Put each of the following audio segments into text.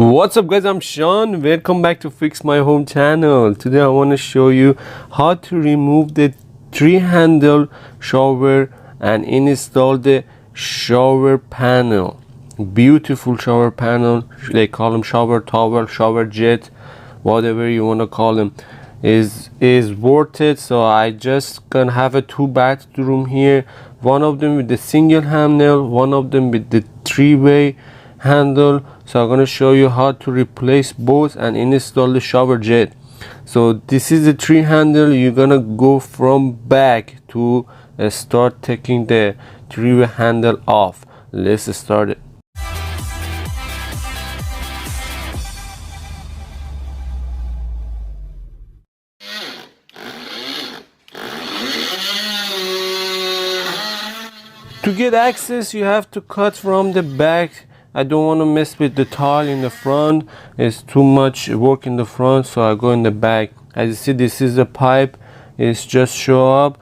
What's up guys, I'm Sean. Welcome back to Fix My Home channel. Today I want to show you how to remove the three handle shower and install the shower panel. Beautiful shower panel. They call them shower towel, shower jet, whatever you want to call them. Is worth it. So I just gonna have a two bathroom here, one of them with the single handle, one of them with the three-way handle. So I'm going to show you how to replace both and install the shower jet. So this is the three handle. You're gonna go from back to start taking the three-way handle off. Let's start it. To get access, you have to cut from the back. I don't want to mess with the tile in the front. It's too much work in the front, so I go in the back. As you see, this is the pipe. It's just show up.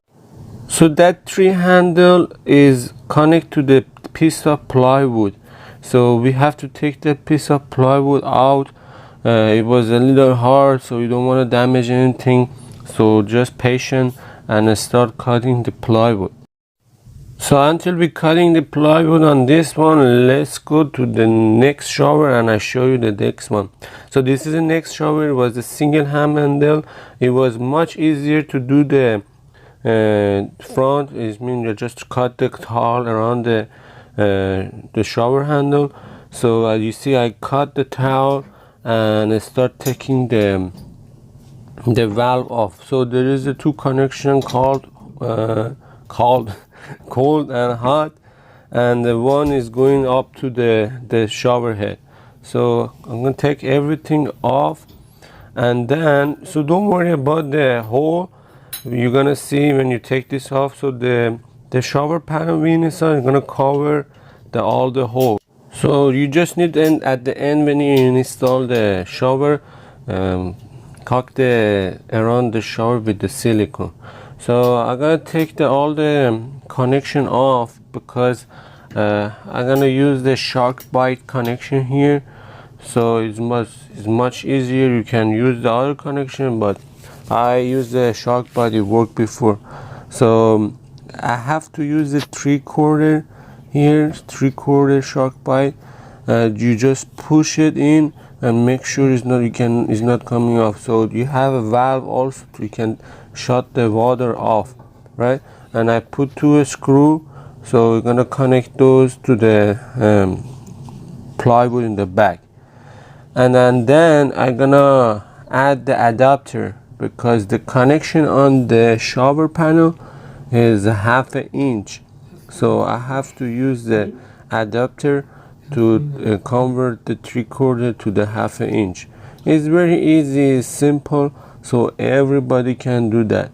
So that three handle is connect to the piece of plywood. So we have to take that piece of plywood out. It was a little hard, so you don't want to damage anything. So just patient and start cutting the plywood. So until we cutting the plywood on this one, let's go to the next shower and I show you the next one. So this is the next shower. It was a single handle. It was much easier to do the front. It means you just cut the towel around the shower handle. So as you see, I cut the towel and I start taking the valve off. So there is a two connection called cold and hot, and the one is going up to the shower head. So I'm gonna take everything off, and then so don't worry about the hole. You're gonna see when you take this off. So the shower panel inside is gonna cover all the holes. So you just need at the end when you install the shower, caulk around the shower with the silicone. So I'm gonna take all the connection off because I'm gonna use the SharkBite connection here. So it's much easier. You can use the other connection, but I use the SharkBite. It worked before. So I have to use the 3/4 here, 3/4 SharkBite. You just push it in and make sure it's not coming off. So you have a valve also. You can shut the water off, right? And I put two screws, so we're gonna connect those to the plywood in the back, and then I'm gonna add the adapter because the connection on the shower panel is 1/2 inch. So I have to use the adapter to convert the 3/4 to the 1/2 inch. It's very easy, it's simple, so everybody can do that.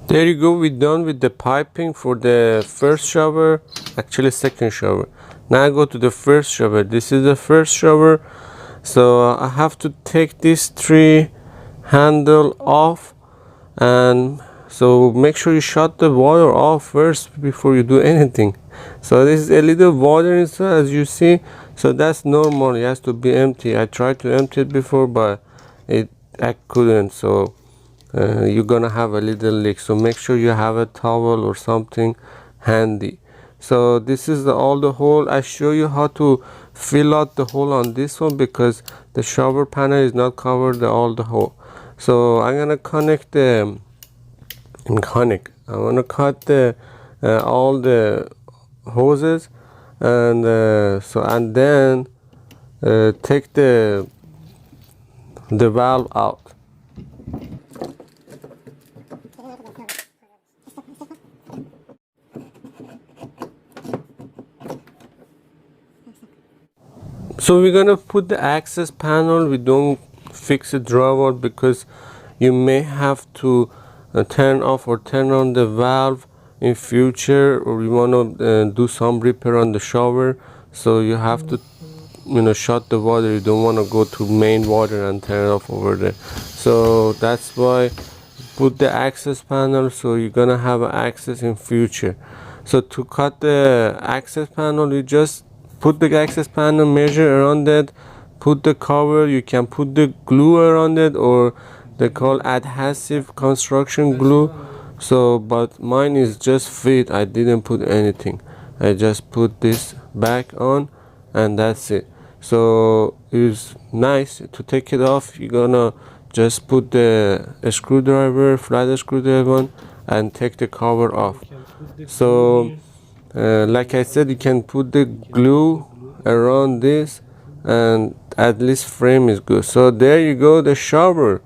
There you go, we're done with the piping for the first shower, actually second shower. Now I go to the first shower. This is the first shower. So I have to take this three handle off, and so make sure you shut the water off first before you do anything. So this is a little water inside, as you see. So that's normal, it has to be empty. I tried to empty it before, but I couldn't. So you're gonna have a little leak, so make sure you have a towel or something handy. So this is all the hole. I show you how to fill out the hole on this one because the shower panel is not covered all the hole. So I'm gonna connect I'm gonna cut all the hoses, and and then take the valve out. So we're gonna put the access panel. We don't fix the drywall because you may have to turn off or turn on the valve in future, or you want to do some repair on the shower. So you have to shut the water. You don't want to go to main water and turn it off over there. So that's why put the access panel, so you're gonna have access in future. So to cut the access panel, you just put the access panel, measure around it, put the cover. You can put the glue around it, or they call adhesive construction glue. So but mine is just fit. I didn't put anything. I just put this back on, and that's it. So it's nice. To take it off, you're gonna just put the screwdriver, flat screwdriver on, and take the cover off. So like I said, you can put the glue around this, and at least frame is good. So there you go, the shower.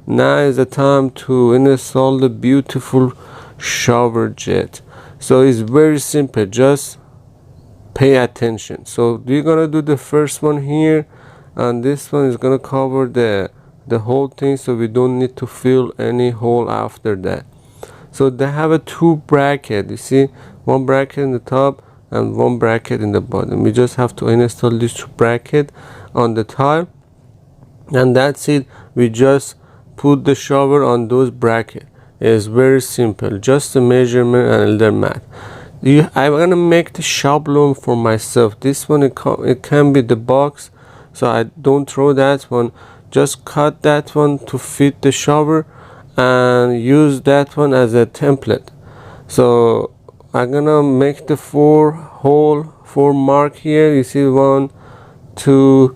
Now is the time to install the beautiful shower jet. So it's very simple, just pay attention. So we're gonna do the first one here, and this one is gonna cover the whole thing, so we don't need to fill any hole after that. So they have a two bracket, you see, one bracket in the top and one bracket in the bottom. We just have to install this two bracket on the tile, and that's it. We just put the shower on those bracket. It's very simple, just a measurement and a little math. I'm gonna make the schablon for myself. This one, it can be the box, so I don't throw that one. Just cut that one to fit the shower and use that one as a template. So I'm gonna make the four mark here. You see, 1, 2,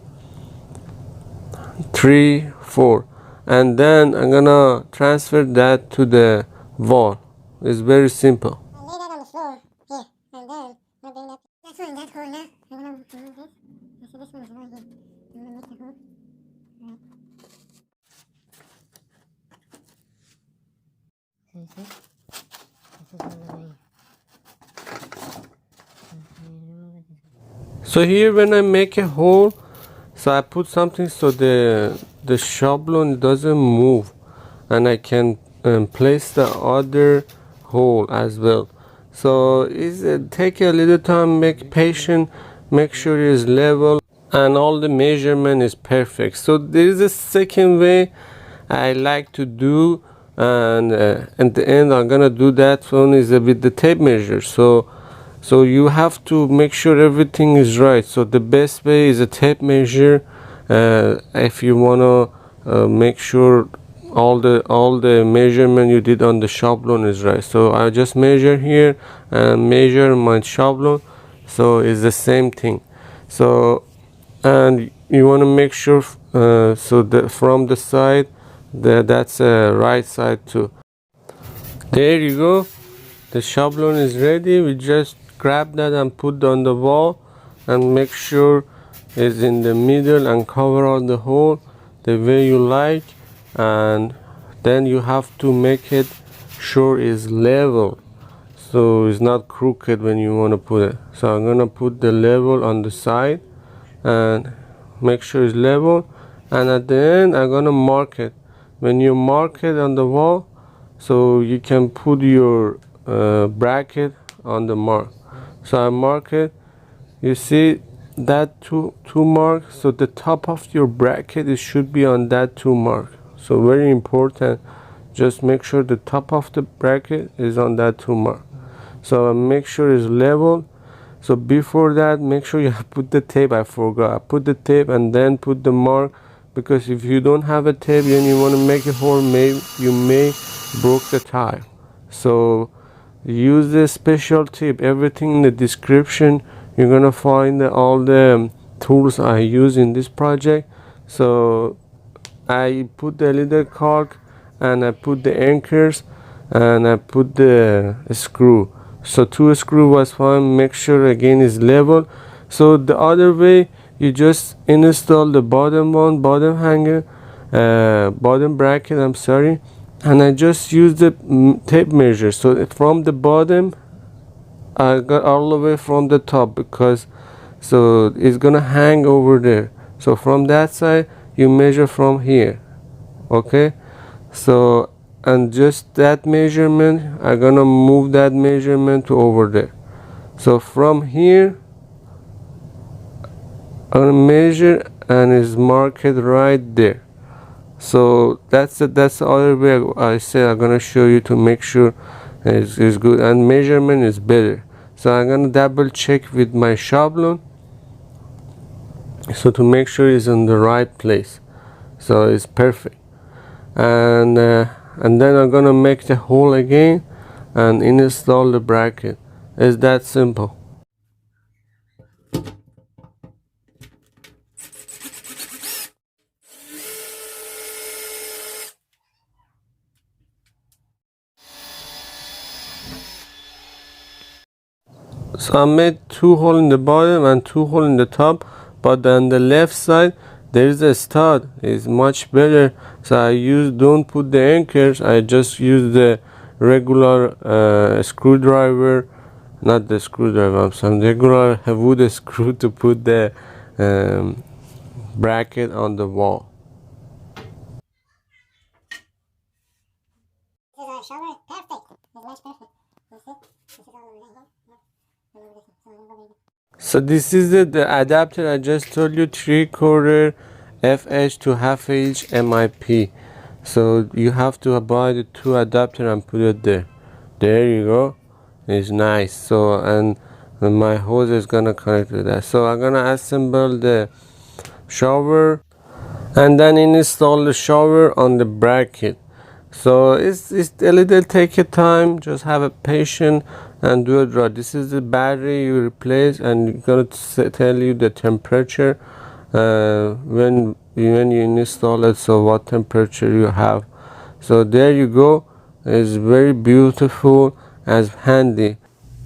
3, 4, and then I'm gonna transfer that to the wall. It's very simple. Lay that on the floor here, and then I'll bring that. That's one, that hole now. I'm gonna remove this. I see this one is right here. I'm gonna make the hole. Right. So you see, this is all the way. So here, when I make a hole, so I put something so the schablon doesn't move, and I can place the other hole as well. So it's take a little time, make patient, make sure it's level and all the measurement is perfect. So there is a second way I like to do, and at the end I'm gonna do that one is with the tape measure. So you have to make sure everything is right. So the best way is a tape measure if you wanna make sure all the measurement you did on the schablon is right. So I just measure here and measure my schablon, so it's the same thing. So and you want to make sure so that from the side that's right side too. There you go, the schablon is ready. We just grab that and put on the wall and make sure it's in the middle and cover all the hole the way you like, and then you have to make it sure is level, so it's not crooked when you want to put it. So I'm gonna put the level on the side and make sure it's level, and at the end I'm gonna mark it. When you mark it on the wall, so you can put your bracket on the mark. So I mark it, you see that two mark, so the top of your bracket, it should be on that two mark. So very important, just make sure the top of the bracket is on that two mark. So make sure it's level. So before that, make sure you put the tape. I forgot, put the tape and then put the mark, because if you don't have a tape and you want to make a hole, you may broke the tile. So use the special tape. Everything in the description, you're gonna find all the tools I use in this project. So I put the little caulk and I put the anchors and I put the screw. So 2 screw was fine. Make sure again is level. So the other way, you just install the bottom hanger, bottom bracket, I'm sorry, and I just use the tape measure. So from the bottom I got all the way from the top, because so it's gonna hang over there. So from that side you measure from here, okay? So and just that measurement, I'm gonna move that measurement to over there. So from here I'm gonna measure and it's marked right there. So that's the other way I said I'm gonna show you to make sure it's good, and measurement is better. So I'm gonna double check with my schablon, so to make sure it's in the right place, so it's perfect. And then I'm gonna make the hole again and install the bracket. It's that simple. So I made 2 holes in the bottom and 2 holes in the top, but on the left side there is a stud. It's much better. So I don't put the anchors, I just use the regular screwdriver, not the screwdriver, I'm sorry, regular wood screw to put the bracket on the wall. This is our shower. Perfect. It's much perfect. You see? This is all over here. So this is the adapter I just told you, 3/4 FH to 1/2 inch MIP. So you have to buy the 2 adapter and put it there. There you go. It's nice. So and my hose is gonna connect to that. So I'm gonna assemble the shower and then install the shower on the bracket. So it's a little take a time, just have a patience and do it right. This is the battery you replace, and it's gonna tell you the temperature when you install it, so what temperature you have. So there you go. It's very beautiful and handy.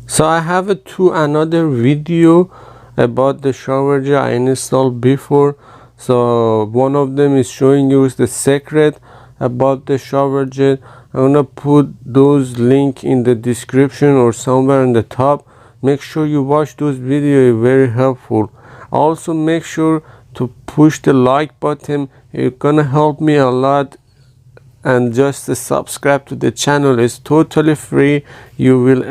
So I have another video about the shower gel I installed before. So one of them is showing you the secret about the shower gel. I'm gonna put those link in the description or somewhere in the top. Make sure you watch those videos, very helpful. Also make sure to push the like button, it's gonna help me a lot. And just subscribe to the channel, is totally free. You will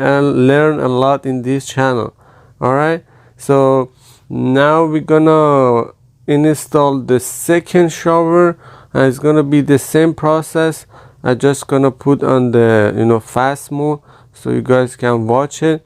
learn a lot in this channel. Alright, so now we're gonna install the second shower, and it's gonna be the same process. I just gonna put on the fast mode so you guys can watch it.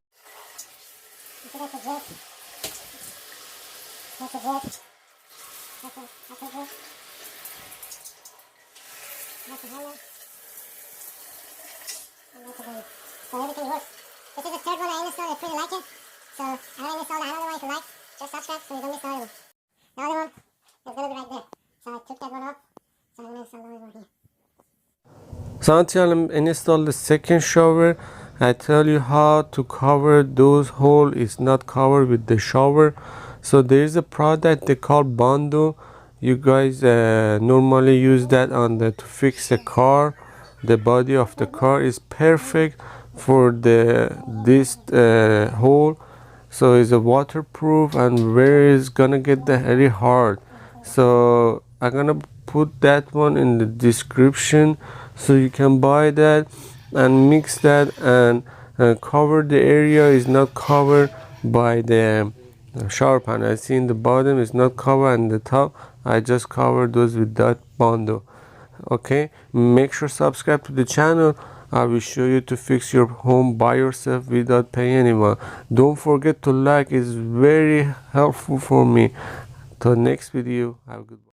So everything works. This is the third one I installed. I really like it. So I'm gonna install another one. If you like, just subscribe so you don't miss the other one. The other one is gonna be right there. So I took that one off. So I'm gonna install the one here. So until I install the second shower, I tell you how to cover those holes. It's not covered with the shower. So there is a product they call Bondo. You guys normally use that to fix a car. The body of the car is perfect for this hole. So it's a waterproof and where it's gonna get very hard. So I'm gonna put that one in the description, so you can buy that and mix that and cover the area is not covered by the shower panel. I see in the bottom is not covered, and the top I just covered those with that Bondo. Okay, make sure subscribe to the channel. I will show you to fix your home by yourself without paying anyone. Don't forget to like, it's very helpful for me. Till next video, have a good one.